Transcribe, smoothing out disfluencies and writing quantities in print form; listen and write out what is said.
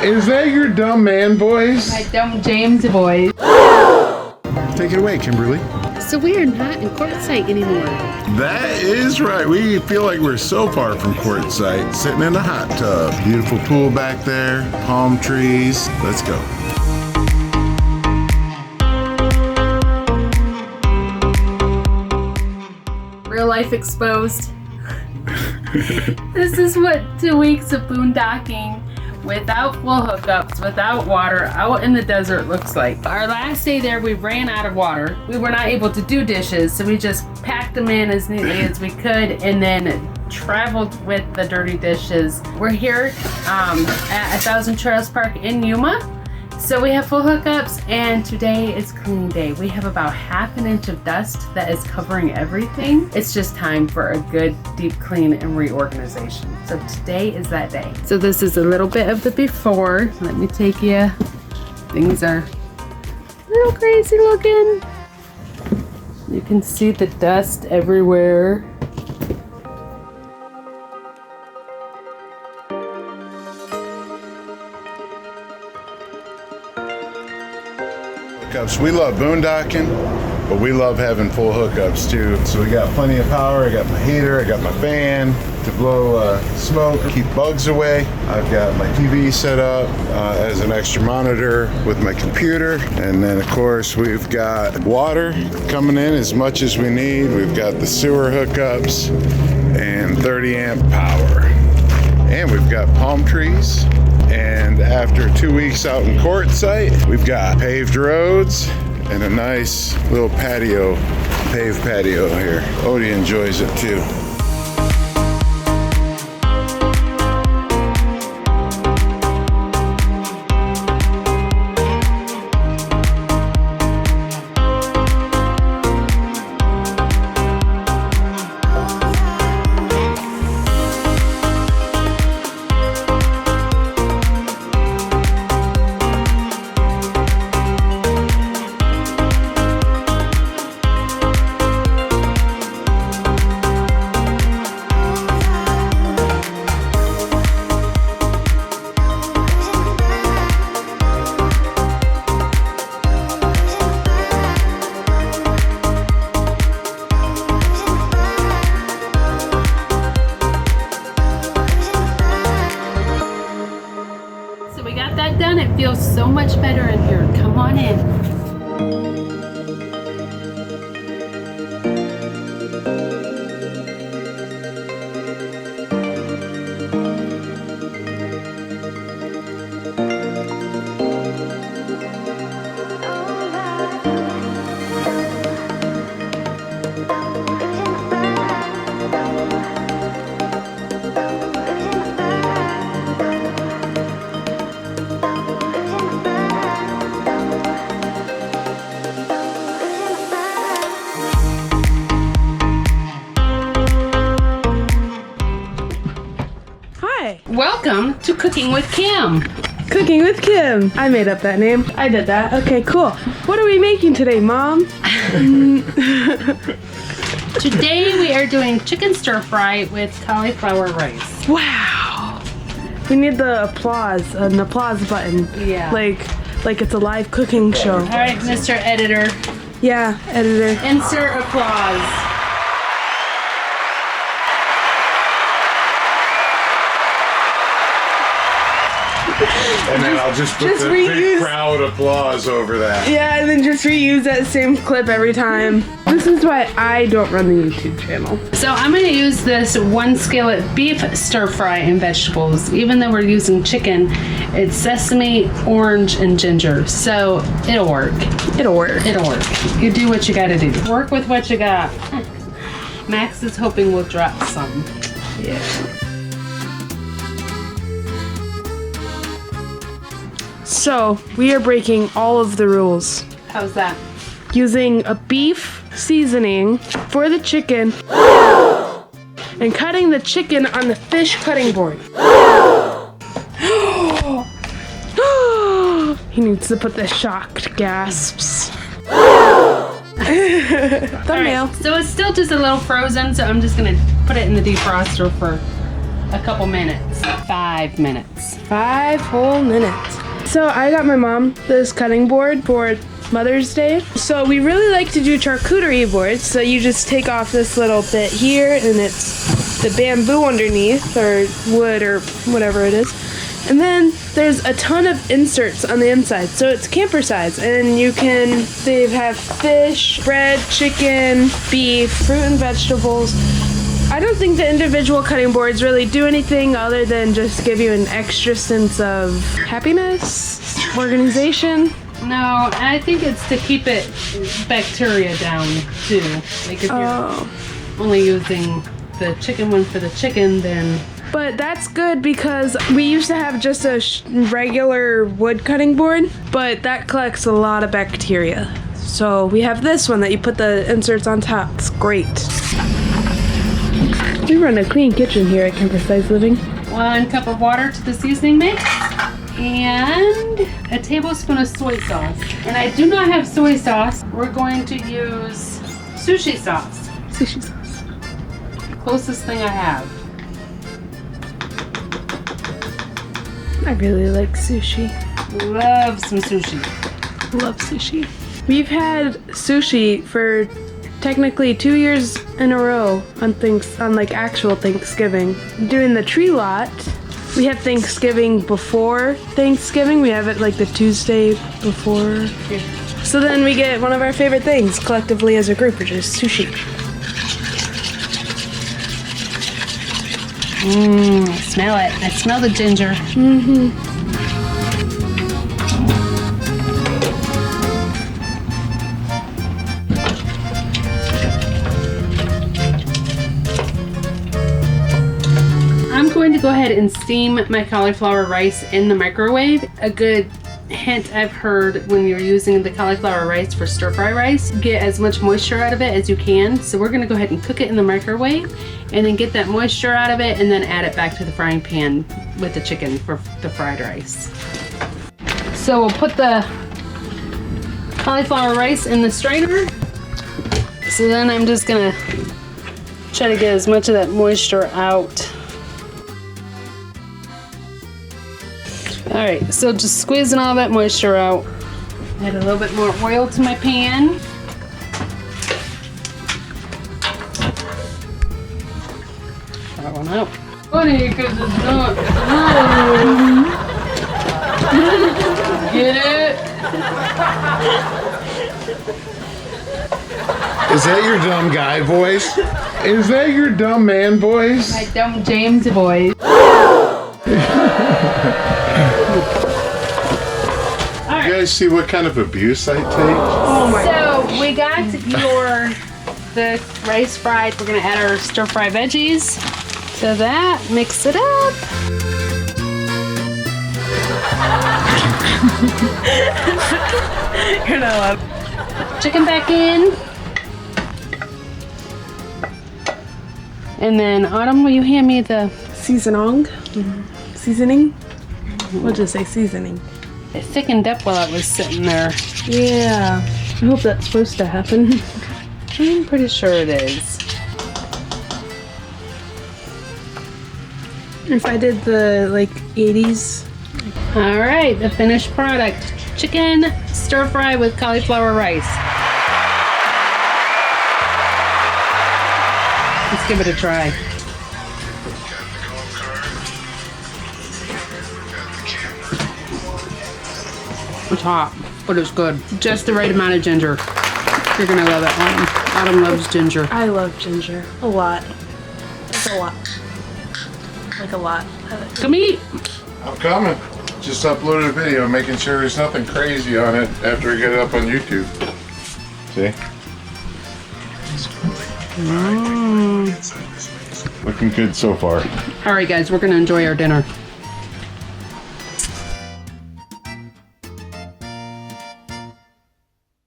Is that your dumb man voice? My dumb James voice. Take it away, Kimberly. So we are not in Quartzsite anymore. That is right. We feel like we're so far from Quartzsite, sitting in a hot tub. Beautiful pool back there, palm trees. Let's go. Real life exposed. This is what 2 weeks of boondocking without full hookups, without water, out in the desert looks like. Our last day there, we ran out of water. We were not able to do dishes, so we just packed them in as neatly as we could and then traveled with the dirty dishes. We're here at 1000 Trails Park in Yuma. So we have full hookups, and today is cleaning day. We have about ½ an inch of dust that is covering everything. It's just time for a good deep clean and reorganization. So today is that day. So this is a little bit of the before. Let me take you. Things are a little crazy looking. You can see the dust everywhere. We love boondocking, but we love having full hookups too. So we got plenty of power. I got my heater, I got my fan to blow smoke, keep bugs away. I've got my TV set up as an extra monitor with my computer. And then of course we've got water coming in as much as we need. We've got the sewer hookups and 30 amp power. And we've got palm trees. And after 2 weeks out in Quartzsite, we've got paved roads and a nice little patio, paved patio here. Odie enjoys it too. Done. It feels so much better in here. Come on in. Welcome to Cooking with Kim. Cooking with Kim. I made up that name. I did that. Okay, cool. What are we making today, Mom? Today we are doing chicken stir fry with cauliflower rice. Wow. We need the applause, an applause button. Yeah. Like it's a live cooking show. All right, Mr. Editor. Yeah, editor. Insert applause. And then I'll just put the big crowd applause over that. Yeah, and then just reuse that same clip every time. This is why I don't run the YouTube channel. So I'm going to use this 1 skillet beef stir fry and vegetables. Even though we're using chicken, it's sesame, orange, and ginger. So it'll work. It'll work. It'll work. You do what you got to do. Work with what you got. Max is hoping we'll drop some. Yeah. So, we are breaking all of the rules. How's that? Using a beef seasoning for the chicken and cutting the chicken on the fish cutting board. He needs to put the shocked gasps. Thumbnail. Right, so it's still just a little frozen, so I'm just gonna put it in the defroster for a couple minutes. 5 minutes. 5 whole minutes. So I got my mom this cutting board for Mother's Day. So we really like to do charcuterie boards. So you just take off this little bit here and it's the bamboo underneath or wood or whatever it is. And then there's a ton of inserts on the inside. So it's camper size and they have fish, bread, chicken, beef, fruit and vegetables. I don't think the individual cutting boards really do anything other than just give you an extra sense of happiness, organization. No, I think it's to keep it bacteria down too. Like if you're only using the chicken one for the chicken, then. But that's good because we used to have just a regular wood cutting board, but that collects a lot of bacteria. So we have this one that you put the inserts on top. It's great. We run a clean kitchen here at Camper Size Living. 1 cup of water to the seasoning mix and a tablespoon of soy sauce. And I do not have soy sauce. We're going to use sushi sauce. Sushi sauce. Closest thing I have. I really like sushi. Love some sushi. Love sushi. We've had sushi for technically 2 years in a row on like actual Thanksgiving. Doing the tree lot, we have Thanksgiving before Thanksgiving. We have it like the Tuesday before. Yeah. So then we get one of our favorite things collectively as a group, which is sushi. Smell it. I smell the ginger. I'm going to go ahead and steam my cauliflower rice in the microwave. A good hint I've heard when you're using the cauliflower rice for stir fry rice, get as much moisture out of it as you can. So we're gonna go ahead and cook it in the microwave and then get that moisture out of it and then add it back to the frying pan with the chicken for the fried rice. So we'll put the cauliflower rice in the strainer. So then I'm just gonna try to get as much of that moisture out. All right, so just squeezing all that moisture out. Add a little bit more oil to my pan. That one out. Funny, because it's not. Get it? Is that your dumb guy voice? Is that your dumb man voice? My dumb James voice. You guys see what kind of abuse I take? Oh my God. So we got the rice fried. We're gonna add our stir fry veggies to that. Mix it up. You're not allowed. Chicken back in. And then Autumn, will you hand me the Seasoning? Seasoning? We'll just say seasoning. It thickened up while it was sitting there. Yeah. I hope that's supposed to happen. I'm pretty sure it is. If I did the like 80s. All right, the finished product. Chicken stir fry with cauliflower rice. Let's give it a try. It's hot, but it's good. Just the right amount of ginger. You're gonna love it, Autumn. Autumn loves ginger. I love ginger. A lot. It's a lot. Like a lot. Come eat. I'm coming. Just uploaded a video making sure there's nothing crazy on it after I get it up on YouTube. See? Looking good so far. All right, guys, we're gonna enjoy our dinner.